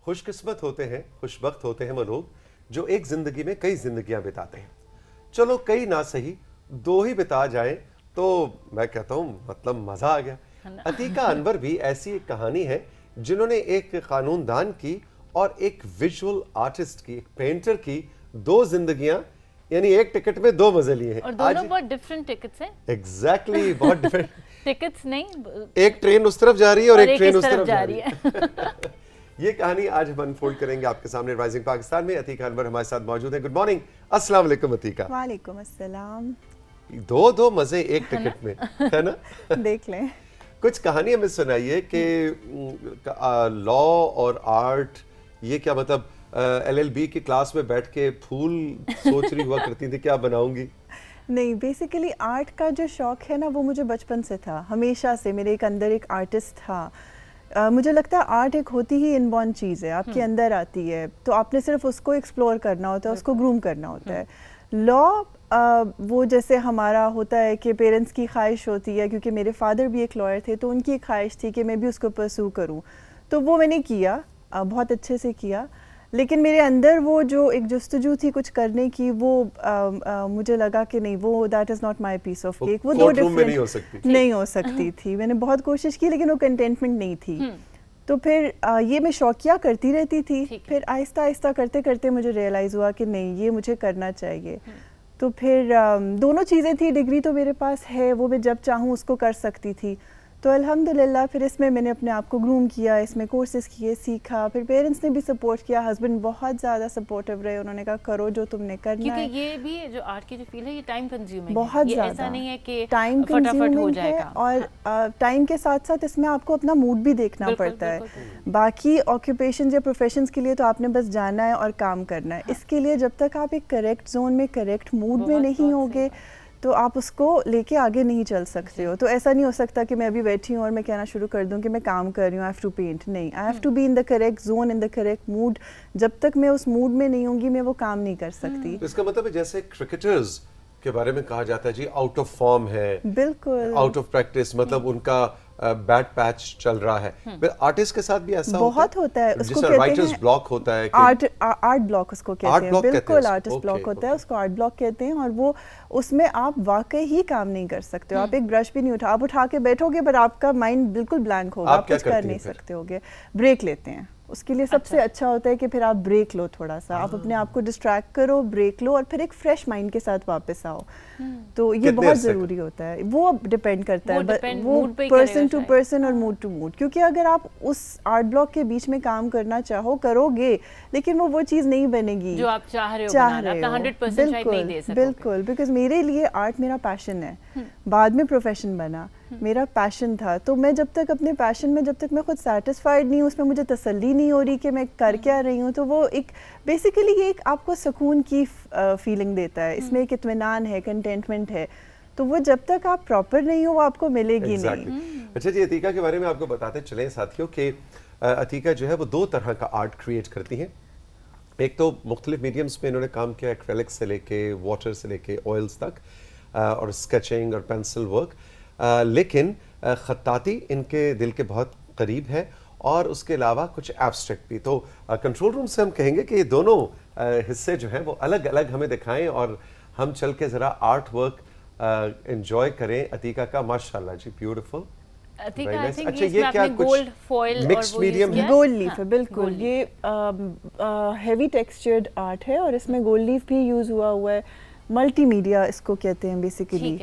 خوش قسمت ہوتے ہیں, خوش بخت ہوتے ہیں وہ لوگ جو ایک زندگی میں کئی زندگیاں بتاتے ہیں. چلو کئی نہ صحیح 2 ہی بتا جائیں تو میں کہتا ہوں مطلب مزہ آ گیا. عتیقہ انور بھی ایسی ایک کہانی ہے جنہوں نے ایک قانون دان کی اور ایک ویژول آرٹسٹ کی, ایک پینٹر کی 2 زندگیاں, یعنی ایک ٹکٹ میں 2 مزے لیے ہیں. اور دونوں بہت ڈیفرنٹ ٹکٹس ہیں. ایگزیکٹلی, بہت ڈیفرنٹ ٹکٹس نہیں, ایک ٹرین اس طرف جا رہی ہے اور ایک ٹرین اس طرف جا رہی ہے. یہ کہانی آج ہم انفولڈ کریں گے آپ کے سامنے. رائزنگ پاکستان میں عتیقہ انور ہمارے ساتھ موجود ہیں. گڈ مارننگ, السلام علیکم عتیقہ. وعلیکم السلام. 2 مزے ایک ٹکٹ میں, ہے نا؟ دیکھ لیں. کچھ کہانی ہمیں سنائیے کہ لا اور آرٹ, یہ کیا مطلب LLB کی کلاس میں بیٹھ کے پھول سوچ رہی ہوا کرتی تھی کیا بناؤں گی؟ نہیں, بیسیکلی آرٹ کا جو شوق ہے نا وہ مجھے بچپن سے تھا, ہمیشہ سے میرے ایک اندر ایک آرٹسٹ تھا. مجھے لگتا ہے آرٹ ایک ہوتی ہی ان بورن چیز ہے, آپ کے اندر آتی ہے, تو آپ نے صرف اس کو ایکسپلور کرنا ہوتا ہے, اس کو گروم کرنا ہوتا ہے. لا وہ جیسے ہمارا ہوتا ہے کہ پیرنٹس کی خواہش ہوتی ہے, کیونکہ میرے فادر بھی ایک لائر تھے تو ان کی ایک خواہش تھی کہ میں بھی اس کو پرسو کروں, تو وہ میں نے کیا, بہت اچھے سے کیا. لیکن میرے اندر وہ جو ایک جستجو تھی کچھ کرنے کی, وہ مجھے لگا کہ نہیں, وہ that is not my piece of cake, وہ 2 ڈفرینٹ نہیں ہو سکتی تھی. میں نے بہت کوشش کی لیکن وہ کنٹینٹمنٹ نہیں تھی. تو پھر یہ میں شوقیہ کرتی رہتی تھی. پھر آہستہ آہستہ کرتے کرتے مجھے ریئلائز ہوا کہ نہیں, یہ مجھے کرنا چاہیے. تو پھر دونوں چیزیں تھی, ڈگری تو میرے پاس ہے, وہ میں جب چاہوں اس کو کر سکتی تھی. تو الحمدللہ پھر اس میں نے اپنے آپ کو گروم کیا, اس میں کورسز کیے, سیکھا. پھر پیرنٹس نے بھی سپورٹ کیا, ہسبینڈ بہت زیادہ سپورٹیو رہے, انہوں نے کہا کرو جو تم نے کرنا ہے. کیونکہ یہ بھی جو آرٹ کی جو فیلڈ ہے یہ ٹائم کنزیومنگ ہے, بہت زیادہ, ایسا نہیں ہے کہ ٹائم کنزیومنگ ہے, اور ٹائم کے ساتھ ساتھ اس میں آپ کو اپنا موڈ بھی دیکھنا پڑتا ہے. باقی آکوپیشنز یا پروفیشنز کے لیے تو آپ نے بس جانا ہے اور کام کرنا ہے. اس کے لیے جب تک آپ ایک کریکٹ زون میں, کریکٹ موڈ میں نہیں ہوگے تو آپ اس کو لے کے آگے نہیں چل سکتے ہو. تو ایسا نہیں ہو سکتا کہ میں ابھی بیٹھی ہوں اور میں کہنا شروع کر دوں کہ میں کام کر رہی ہوں, آئی ہیو ٹو پینٹ. نہیں, I have to be in the correct zone, in the correct mode. جب تک میں اس موڈ میں نہیں ہوں گی میں وہ کام نہیں کر سکتی. اس کا مطلب ہے جیسے کرکٹرز کے بارے میں کہا جاتا ہے جی آؤٹ آف فارم ہے, بالکل آؤٹ آف پریکٹس, مطلب ان کا بیٹ پیچ چل رہا ہے. آرٹسٹ کے ساتھ بھی ایسا بہت ہوتا ہے, اس کو رائٹرز بلاک ہوتا ہے, آرٹ بلاک اس کو کہتے ہیں. بالکل آرٹسٹ بلاک ہوتا ہے, اس کو آرٹ بلاک کہتے ہیں. اور وہ اس میں آپ واقعی ہی کام نہیں کر سکتے ہو. آپ ایک برش بھی نہیں اٹھا, آپ اٹھا کے بیٹھو گے پر آپ کا مائنڈ بالکل بلینک ہوگا, آپ کچھ کر نہیں سکتے ہوگے. بریک لیتے ہیں, اس کے لیے سب سے اچھا ہوتا ہے کہ پھر آپ بریک لو تھوڑا سا, آپ اپنے آپ کو ڈسٹریکٹ کرو, بریک لو, اور پھر ایک فریش مائنڈ کے ساتھ واپس آؤ. تو یہ بہت ضروری ہوتا ہے. وہ اب ڈپینڈ کرتا ہے, وہ پرسن ٹو پرسن اور موڈ ٹو موڈ. کیونکہ اگر آپ اس آرٹ بلاک کے بیچ میں کام کرنا چاہو, کرو گے, لیکن وہ چیز نہیں بنے گی جو آپ چاہ رہے ہو. بالکل, بیکاز میرے لیے آرٹ میرا پیشن ہے, بعد میں پروفیشن بنا, میرا پیشن تھا. تو میں جب تک اپنے پیشن میں, جب تک میں خود سیٹسفائیڈ نہیں ہوں, اس میں مجھے تسلی نہیں ہو رہی کہ میں کر کیا رہی ہوں, تو وہ ایک بیسیکلی یہ ایک آپ کو سکون کی فیلنگ دیتا ہے. اس میں ایک اطمینان ہے, کنٹینٹمنٹ ہے. تو وہ جب تک آپ پراپر نہیں ہو وہ آپ کو ملے گی نہیں. اچھا جی, عتیقہ کے بارے میں آپ کو بتاتے چلیں ساتھیوں کہ عتیقہ جو ہے وہ 2 طرح کا آرٹ کریٹ کرتی ہیں. ایک تو مختلف میڈیمز میں انہوں نے کام کیا, ایکریلک سے لے کے واٹر سے لے کے آئلز تک, اور اسکیچنگ اور پینسل ورک. لیکن خطاطی ان کے دل کے بہت قریب ہے, اور اس کے علاوہ کچھ ایبسٹریکٹ بھی. تو کنٹرول روم سے ہم کہیں گے کہ یہ دونوں حصے جو ہیں وہ الگ الگ ہمیں دکھائیں, اور ہم چل کے ذرا آرٹ ورک انجوائے کریں عتیقہ کا. ماشاءاللہ جی, بیوٹیفل. اچھا, یہ کیا گولڈ فوائل مکسڈ میڈیم ہے, گولڈ لیف ہے. بالکل, یہ ہیوی ٹیکسچرڈ آرٹ ہے, اور اس میں گولڈ لیف بھی یوز ہوا ہے. ملٹی میڈیا اس کو کہتے ہیں بیسیکلی,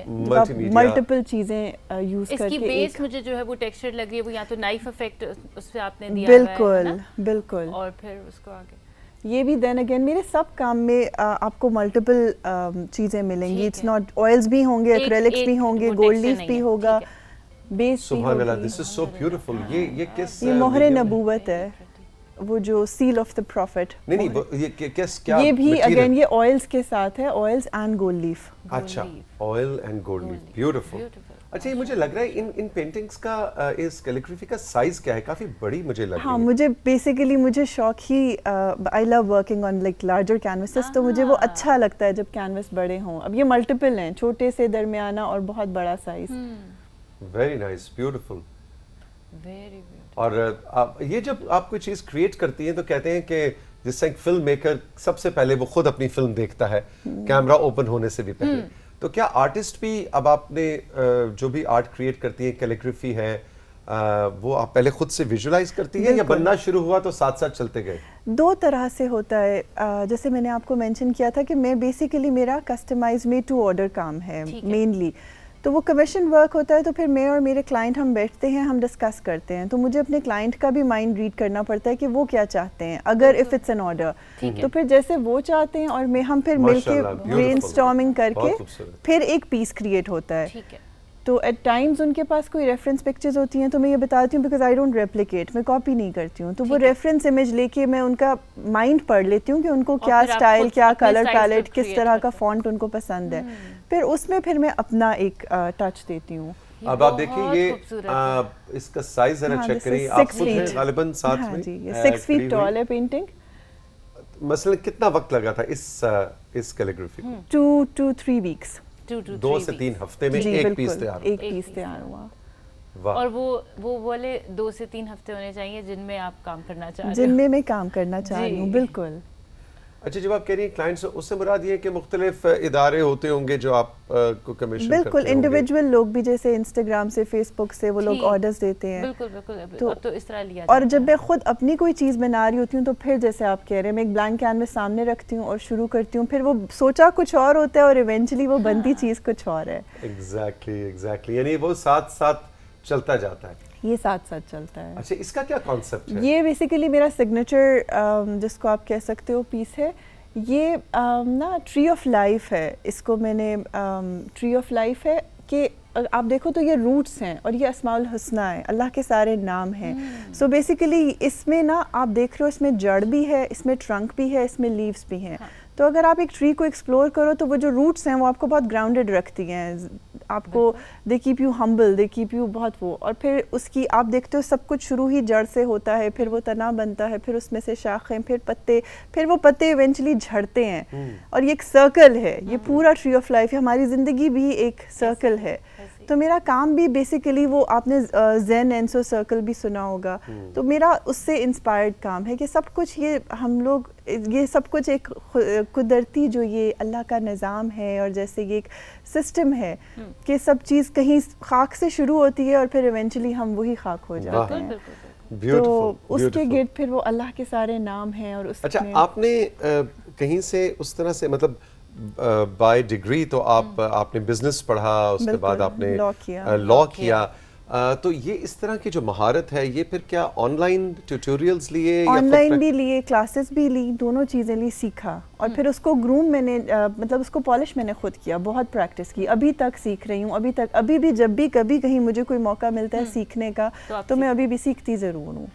ملٹیپل چیزیں یوز کر کے. اس کی بیس مجھے جو ہے وہ ٹیکسچر لگ رہی ہے, وہ یا تو نائف افیکٹ اس پہ آپ نے دیا ہے. بالکل بالکل, اور پھر اس کو آگے یہ بھی. دین اگین میرے سب کام میں آپ کو ملٹیپل چیزیں ملیں گی. اٹس ناٹ آئلز بھی ہوں گے, ایکریلکس بھی ہوں گے, گولڈ لیف بھی ہوگا, بیس بھی ہوگی. دس از سو بیوٹیفل. یہ کس, یہ مہر نبوت ہے, وہ جو سیل آف دا پروفٹ. نہیں, یہ بھی اگین یہ آئلز کے ساتھ ہے, آئلز اینڈ گولڈ لیف. اچھا, oil and gold leaf, beautiful. اچھا, یہ مجھے لگ رہا ہے ان پینٹنگز کا, اس کیلیگرافی کا سائز کیا ہے؟ کافی بڑی مجھے لگ رہی ہے. ہاں, مجھے بیسیکلی مجھے شوق ہی, آئی لو ورکنگ آن لائک لارجر کینوسز, تو مجھے وہ اچھا لگتا ہے جب کینوس بڑے ہوں. اب یہ ملٹیپل ہیں, چھوٹے سے, درمیانہ اور بہت بڑا سائز. Very nice, beautiful. اور یہ جب آپ کوئی چیز کریٹ کرتی ہیں تو کہتے ہیں کہ جس سے ایک فلم میکر سب سے پہلے وہ خود اپنی فلم دیکھتا ہے کیمرہ اوپن ہونے سے بھی پہلے، تو کیا آرٹسٹ بھی اب آپ نے جو بھی آرٹ کریٹ کرتی ہیں، کیلیگرافی ہے، وہ آپ پہلے خود سے ویژولائز کرتی ہیں یا بننا شروع ہوا تو ساتھ ساتھ چلتے گئے؟ دو طرح سے ہوتا ہے. جیسے میں نے آپ کو مینشن کیا تھا کہ میں بیسیکلی میرا کسٹمائز میڈ ٹو آرڈر کام ہے مینلی، تو وہ کمیشن ورک ہوتا ہے. تو پھر میں اور میرے کلائنٹ ہم بیٹھتے ہیں، ہم ڈسکس کرتے ہیں. تو مجھے اپنے کلائنٹ کا بھی مائنڈ ریڈ کرنا پڑتا ہے کہ وہ کیا چاہتے ہیں. اگر اف اٹس این آرڈر تو پھر جیسے وہ چاہتے ہیں اور ہم پھر مل کے برین اسٹارمنگ کر کے پھر ایک پیس کریٹ ہوتا ہے. تو ایٹ ٹائمز ان کے پاس کوئی ریفرنس پکچرز ہوتی ہیں تو میں یہ بتاتی ہوں بیکاز آئی ڈونٹ ریپلیکیٹ، میں کاپی نہیں کرتی ہوں. تو وہ ریفرنس امیج لے کے میں ان کا مائنڈ پڑھ لیتی ہوں کہ ان کو کیا اسٹائل، کیا کلر پیلیٹ، کس طرح کا فونٹ ان کو پسند ہے. پھر اس میں پھر میں اپنا ایک ٹچ دیتی ہوں. اب آپ دیکھیں یہ اس کا سائز ذرا چیک کریں. آپ خود ہیں غالباً ساتھ میں؟ جی یہ 6 فیٹ ٹال ہے پینٹنگ. مثلا کتنا وقت لگا تھا اس کیلیگرافی کو؟ 2 to 3 weeks. 2 سے 3 ہفتے میں ایک پیس تیار ایک پیس تیار ہوا. اور وہ بولے 2 سے 3 ہفتے ہونے چاہیے جن میں آپ کام کرنا چاہ رہے ہیں. جن میں میں کام کرنا چاہ رہی ہوں. بالکل. اچھا جب آپ کہہ رہی ہیں کلائنٹس، اس سے مراد یہ ہے کہ مختلف ادارے ہوتے ہوں گے جو آپ کو کمیشن کرتے ہوں گے؟ بالکل، انڈیویجول لوگ بھی جیسے انسٹاگرام سے، فیس بک سے وہ لوگ آرڈرز دیتے ہیں. بالکل تو اس طرح لیا. اور جب میں خود اپنی کوئی چیز بنا رہی ہوتی ہوں تو پھر جیسے آپ کہہ رہے ہیں میں ایک بلینک کینوس سامنے رکھتی ہوں اور شروع کرتی ہوں. پھر وہ سوچا کچھ اور ہوتا ہے اور ایونچولی وہ بنتی چیز کچھ اور ہے. ایگزیکٹلی یعنی وہ ساتھ ساتھ چلتا جاتا ہے. یہ ساتھ ساتھ چلتا ہے. اچھا اس کا کیا کانسیپٹ ہے؟ یہ بیسیکلی میرا سگنیچر جس کو آپ کہہ سکتے ہو پیس ہے. یہ نا ٹری آف لائف ہے. اس کو میں نے ٹری آف لائف ہے کہ آپ دیکھو تو یہ روٹس ہیں اور یہ اسماء الحسنہ ہے، اللہ کے سارے نام ہیں. سو بیسیکلی اس میں نا آپ دیکھ رہے ہو اس میں جڑ بھی ہے، اس میں ٹرنک بھی ہے، اس میں لیوز بھی ہیں. تو اگر آپ ایک ٹری کو ایکسپلور کرو تو وہ جو روٹس ہیں وہ آپ کو بہت گراؤنڈڈ رکھتی ہیں. آپ کو they keep you humble, they keep you بہت وہ. اور پھر اس کی آپ دیکھتے ہو سب کچھ شروع ہی جڑ سے ہوتا ہے، پھر وہ تنا بنتا ہے، پھر اس میں سے شاخیں، پھر پتے، پھر وہ پتے ایونچولی جھڑتے ہیں. اور یہ ایک سرکل ہے. یہ پورا ٹری آف لائف ہے. ہماری زندگی بھی ایک سرکل ہے. تو میرا کام بھی بیسیکلی وہ آپ نے زین اینسو سرکل بھی سنا ہوگا. تو میرا اس سے انسپائرڈ کام ہے کہ سب کچھ یہ ہم لوگ یہ سب کچھ ایک قدرتی جو یہ اللہ کا نظام ہے اور جیسے یہ ایک سسٹم ہے کہ سب چیز کہیں خاک سے شروع ہوتی ہے اور پھر ایونچولی ہم وہی خاک ہو جاتے ہیں. تو اس کے گرد پھر وہ اللہ کے سارے نام ہیں. اور اس اچھا آپ نے کہیں سے اس طرح سے مطلب بائی ڈگری تو آپ نے بزنس پڑھا، اس کے بعد آپ نے لا کیا، تو یہ اس طرح کی جو مہارت ہے یہ پھر کیا آن لائن ٹیوٹوریلز لیے؟ آن لائن بھی لیے، کلاسز بھی لی، دونوں چیزیں لی، سیکھا. اور پھر اس کو گروم میں نے مطلب اس کو پالش میں نے خود کیا، بہت پریکٹس کی. ابھی تک سیکھ رہی ہوں. ابھی بھی جب بھی کبھی کہیں مجھے کوئی موقع ملتا ہے سیکھنے کا تو میں ابھی بھی سیکھتی ضرور ہوں.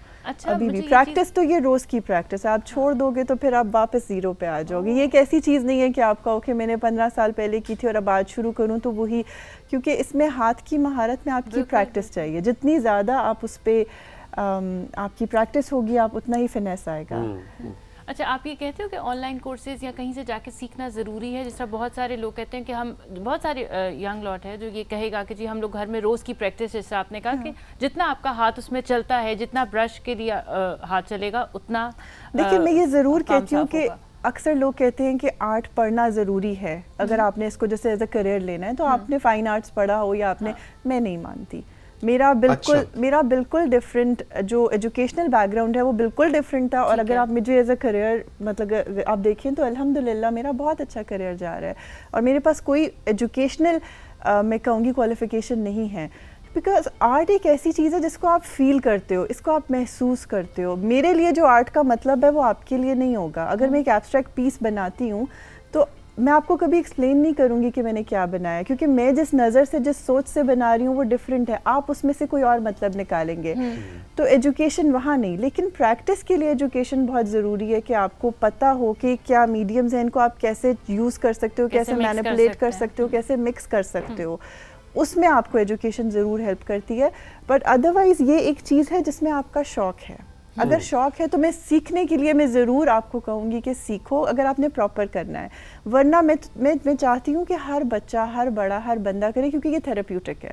ابھی بھی پریکٹس تو یہ روز کی پریکٹس ہے. آپ چھوڑ دو گے تو پھر آپ واپس زیرو پہ آ جاؤ گے. یہ ایک ایسی چیز نہیں ہے کہ آپ کہو کہ میں نے 15 سال پہلے کی تھی اور اب آج شروع کروں تو وہی، کیونکہ اس میں ہاتھ کی مہارت میں آپ کی پریکٹس چاہیے. جتنی زیادہ آپ اس پہ آپ کی پریکٹس ہوگی آپ اتنا ہی فنیس آئے گا. اچھا آپ یہ کہتے ہو کہ آن لائن کورسز یا کہیں سے جا کے سیکھنا ضروری ہے؟ جس طرح بہت سارے لوگ کہتے ہیں کہ ہم بہت سارے ینگ لاٹ ہے جو یہ کہے گا کہ جی ہم لوگ گھر میں روز کی پریکٹس، جیسے آپ نے کہا کہ جتنا آپ کا ہاتھ اس میں چلتا ہے، جتنا برش کے لیے ہاتھ چلے گا اتنا. دیکھیں میں یہ ضرور کہتی ہوں کہ اکثر لوگ کہتے ہیں کہ آرٹ پڑھنا ضروری ہے اگر آپ نے اس کو جیسے ایز اے کریئر لینا ہے. تو آپ نے فائن آرٹس پڑھا ہو یا آپ نے، میں نہیں مانتی. میرا بالکل ڈفرینٹ جو ایجوکیشنل بیک گراؤنڈ ہے وہ بالکل ڈفرینٹ تھا. اور اگر آپ مجھے ایز اے کریئر مطلب آپ دیکھیں تو الحمدللہ میرا بہت اچھا کریئر جا رہا ہے. اور میرے پاس کوئی ایجوکیشنل میں کہوں گی کوالیفیکیشن نہیں ہے. بیکاز آرٹ ایک ایسی چیز ہے جس کو آپ فیل کرتے ہو، اس کو آپ محسوس کرتے ہو. میرے لیے جو آرٹ کا مطلب ہے وہ آپ کے لیے نہیں ہوگا. اگر میں ایک ایبسٹریکٹ پیس بناتی ہوں تو میں آپ کو کبھی ایکسپلین نہیں کروں گی کہ میں نے کیا بنایا، کیونکہ میں جس نظر سے جس سوچ سے بنا رہی ہوں وہ ڈفرینٹ ہے. آپ اس میں سے کوئی اور مطلب نکالیں گے. تو ایجوکیشن وہاں نہیں، لیکن پریکٹس کے لیے ایجوکیشن بہت ضروری ہے کہ آپ کو پتہ ہو کہ کیا میڈیمز ہیں، ان کو آپ کیسے یوز کر سکتے ہو، کیسے مینیپولیٹ کر سکتے ہو، کیسے مکس کر سکتے ہو. اس میں آپ کو ایجوکیشن ضرور ہیلپ کرتی ہے. بٹ ادروائز یہ ایک چیز ہے جس میں آپ کا شوق ہے. اگر شوق ہے تو میں سیکھنے کے لیے میں ضرور آپ کو کہوں گی کہ سیکھو اگر آپ نے پراپر کرنا ہے. ورنہ میں چاہتی ہوں کہ ہر بچہ، ہر بڑا، ہر بندہ کرے، کیونکہ یہ تھراپیوٹک ہے.